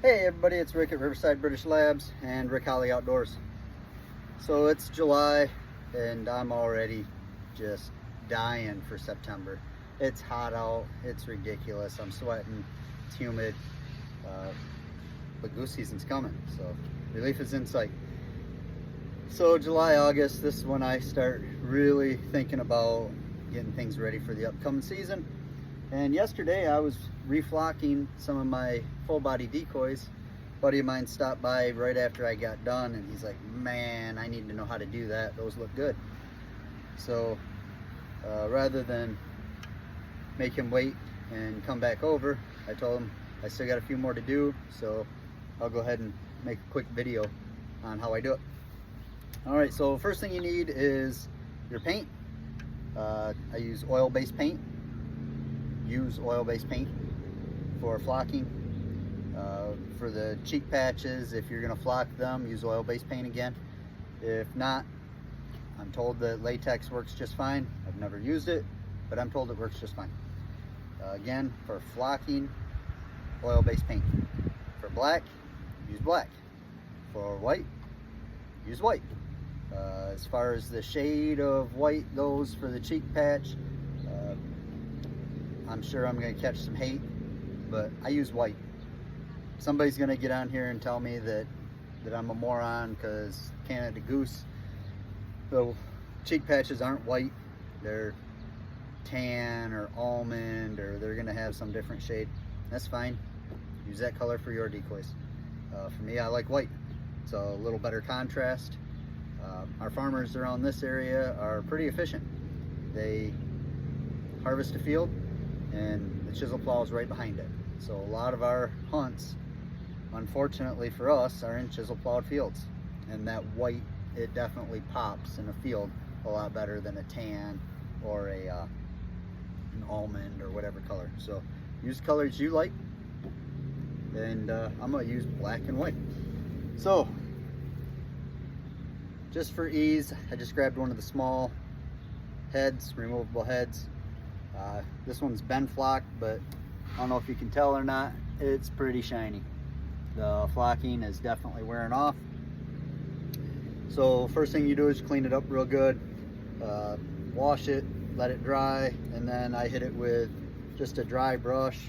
Hey everybody, it's Rick at Riverside British Labs and Rick Holly Outdoors. So it's July and I'm already just dying for September. It's hot out, it's ridiculous, I'm sweating, it's humid, but goose season's coming, so relief is in sight. So July, August, this is when I start really thinking about getting things ready for the upcoming season. And yesterday I was reflocking some of my full body decoys. A buddy of mine stopped by right after I got done and he's like, man, I need to know how to do that. Those look good. So rather than make him wait and come back over, I told him I still got a few more to do, so I'll go ahead and make a quick video on how I do it. Alright, so first thing you need is your paint. I use oil-based paint. Use oil-based paint for flocking. For the cheek patches, if you're going to flock them, use oil-based paint again. If not, I'm told that latex works just fine. I've never used it, but I'm told it works just fine. Again, for flocking, oil-based paint. For black, use black. For white, use white. As far as the shade of white goes for the cheek patch, I'm sure I'm going to catch some hate, but I use white. Somebody's going to get on here and tell me that I'm a moron because Canada goose, the cheek patches aren't white. They're tan or almond, or they're going to have some different shade. That's fine. Use that color for your decoys. For me, I like white. It's a little better contrast. Our farmers around this area are pretty efficient. They harvest a field and the chisel plow is right behind it. So a lot of our hunts, unfortunately for us, are in chisel plowed fields. And that white, it definitely pops in a field a lot better than a tan or an almond or whatever color. So use colors you like, and I'm gonna use black and white. So just for ease, I just grabbed one of the small heads, removable heads. This one's been flocked, but I don't know if you can tell or not, it's pretty shiny. The flocking is definitely wearing off. So first thing you do is clean it up real good, wash it, let it dry, and then I hit it with just a dry brush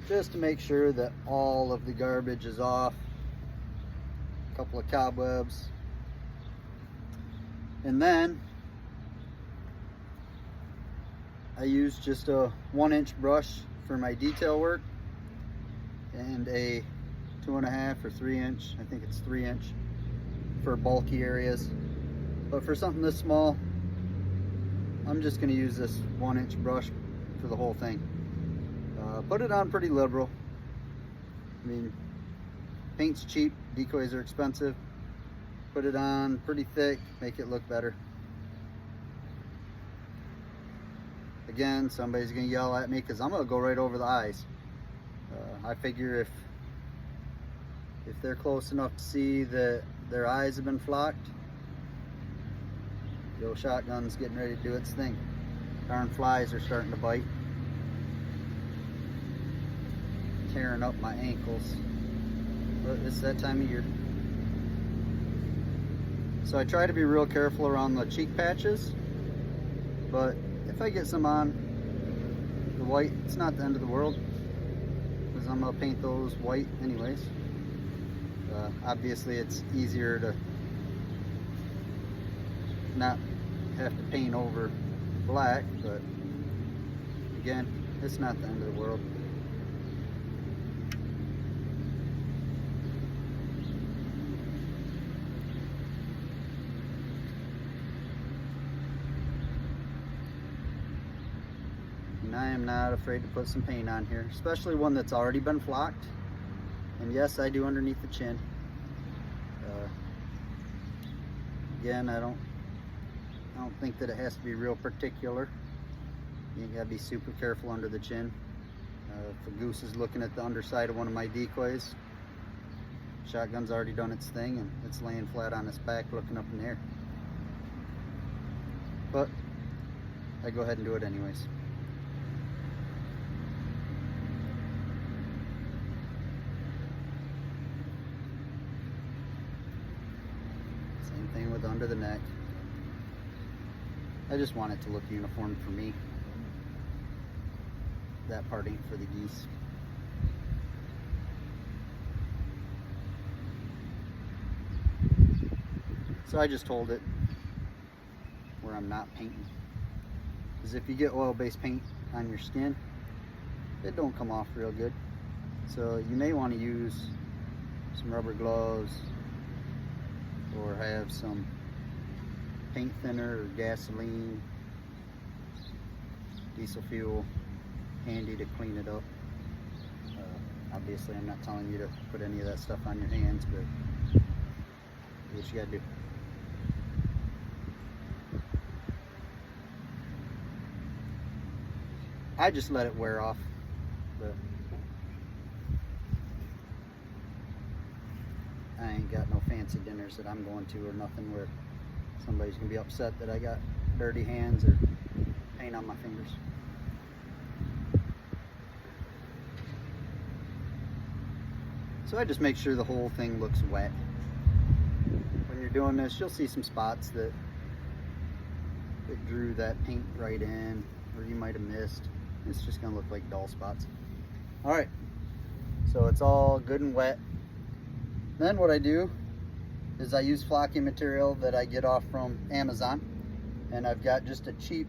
just to make sure that all of the garbage is off. A couple of cobwebs. And then I use just a 1-inch brush for my detail work and a 2.5 or 3-inch, I think it's 3-inch, for bulky areas. But for something this small, I'm just going to use this 1-inch brush for the whole thing. Put it on pretty liberal. I mean, paint's cheap, decoys are expensive. Put it on pretty thick, make it look better. Again, somebody's gonna yell at me because I'm gonna go right over the eyes. I figure if they're close enough to see that their eyes have been flocked, the old shotgun's getting ready to do its thing. Darn flies are starting to bite, tearing up my ankles. But it's that time of year. So I try to be real careful around the cheek patches, but if I get some on the white, it's not the end of the world, because I'm going to paint those white anyways. Obviously it's easier to not have to paint over black, but again, it's not the end of the world. And I am not afraid to put some paint on here, especially one that's already been flocked. And yes, I do underneath the chin. Again, I don't think that it has to be real particular. You gotta be super careful under the chin. If a goose is looking at the underside of one of my decoys, shotgun's already done its thing and it's laying flat on its back looking up in the air. But I go ahead and do it anyways. under the neck. I just want it to look uniform for me. That part ain't for the geese. So I just hold it where I'm not painting. Because if you get oil-based paint on your skin, it don't come off real good. So you may want to use some rubber gloves or have some paint thinner or gasoline, diesel fuel handy to clean it up. Obviously I'm not telling you to put any of that stuff on your hands, but do what you gotta do. I just let it wear off, but I ain't got no fancy dinners that I'm going to or nothing where somebody's gonna be upset that I got dirty hands or paint on my fingers. So I just make sure the whole thing looks wet. When you're doing this, you'll see some spots that drew that paint right in, or you might have missed. It's just gonna look like dull spots. All right, so it's all good and wet. Then what I do is I use flocking material that I get off from Amazon, and I've got just a cheap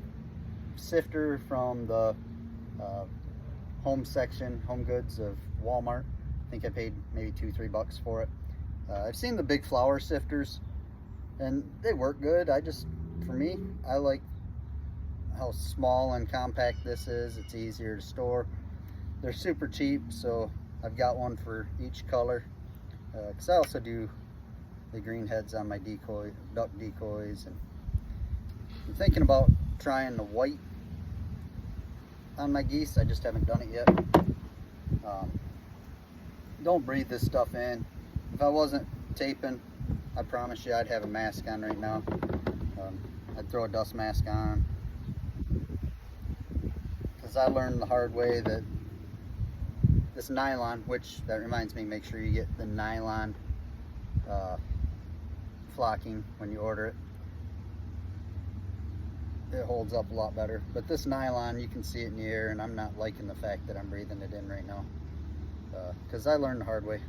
sifter from the home section, home goods of Walmart. I think I paid maybe $2-3 for it. I've seen the big flour sifters and they work good. For me, I like how small and compact this is. It's easier to store. They're super cheap, so I've got one for each color. Because I also do the green heads on my duck decoys, and I'm thinking about trying the white on my geese. I just haven't done it yet. Don't breathe this stuff in. If I wasn't taping, I promise you I'd have a mask on right now. I'd throw a dust mask on, because I learned the hard way that this nylon, which that reminds me, make sure you get the nylon flocking when you order it. It holds up a lot better. But this nylon, you can see it in the air, and I'm not liking the fact that I'm breathing it in right now, because I learned the hard way.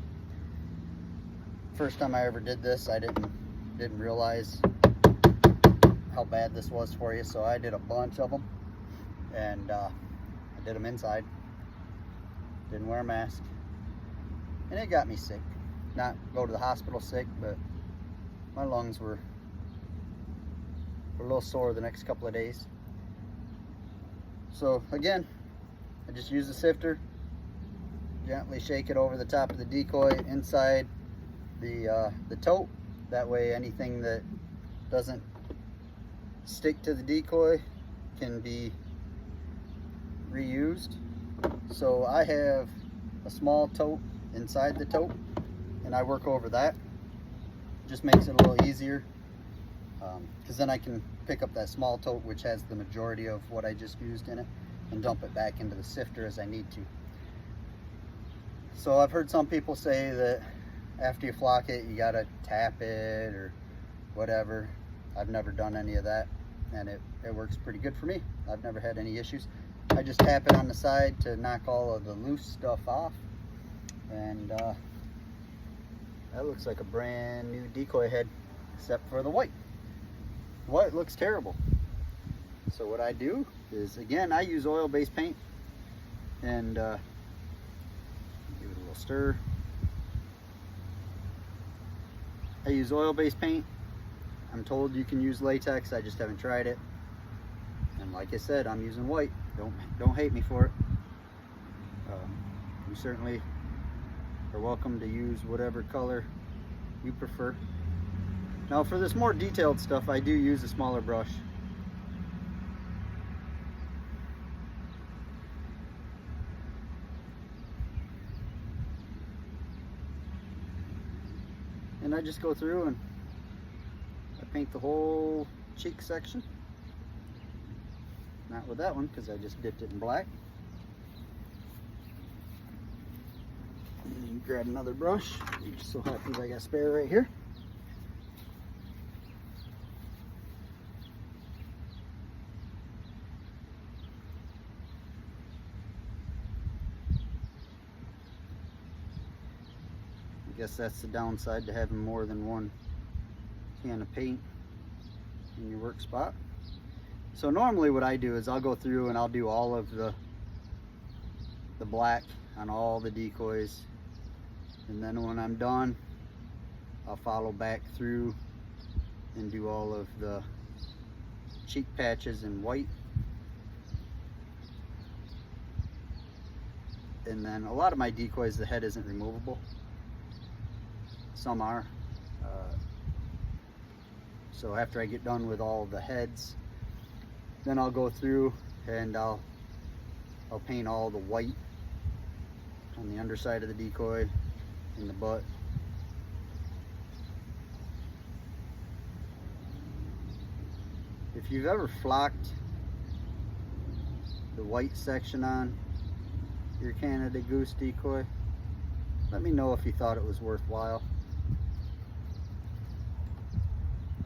First time I ever did this, I didn't realize how bad this was for you, so I did a bunch of them, and I did them inside. Didn't wear a mask, and it got me sick. Not go to the hospital sick, but my lungs were a little sore the next couple of days. So again, I just use the sifter, gently shake it over the top of the decoy inside the tote. That way anything that doesn't stick to the decoy can be reused. So I have a small tote inside the tote, and I work over that. Just makes it a little easier, because then I can pick up that small tote, which has the majority of what I just used in it, and dump it back into the sifter as I need to. So I've heard some people say that after you flock it, you gotta tap it or whatever. I've never done any of that, and it works pretty good for me. I've never had any issues. I just tap it on the side to knock all of the loose stuff off, and that looks like a brand new decoy head, except for the white. White looks terrible. So what I do is, again, I use oil-based paint, and give it a little stir. I use oil-based paint. I'm told you can use latex. I just haven't tried it. And like I said, I'm using white. Don't hate me for it. You certainly are welcome to use whatever color you prefer. Now for this more detailed stuff, I do use a smaller brush. And I just go through and I paint the whole cheek section. Not with that one, because I just dipped it in black. And you grab another brush. It just so happens I got a spare right here. guess that's the downside to having more than one can of paint in your work spot. So normally what I do is I'll go through and I'll do all of the black on all the decoys, and then when I'm done I'll follow back through and do all of the cheek patches in white. And then a lot of my decoys, the head isn't removable. Some are. So after I get done with all the heads, then I'll go through and I'll paint all the white on the underside of the decoy, in the butt. If you've ever flocked the white section on your Canada goose decoy, let me know if you thought it was worthwhile,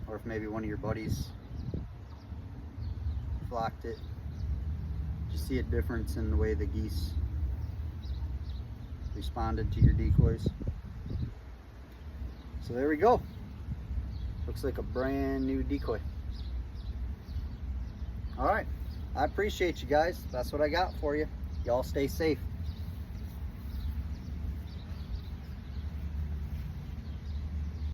or if maybe one of your buddies flocked it. Did you see a difference in the way the geese responded to your decoys? So there we go. Looks like a brand new decoy. All right, I appreciate you guys. That's what I got for you. Y'all stay safe.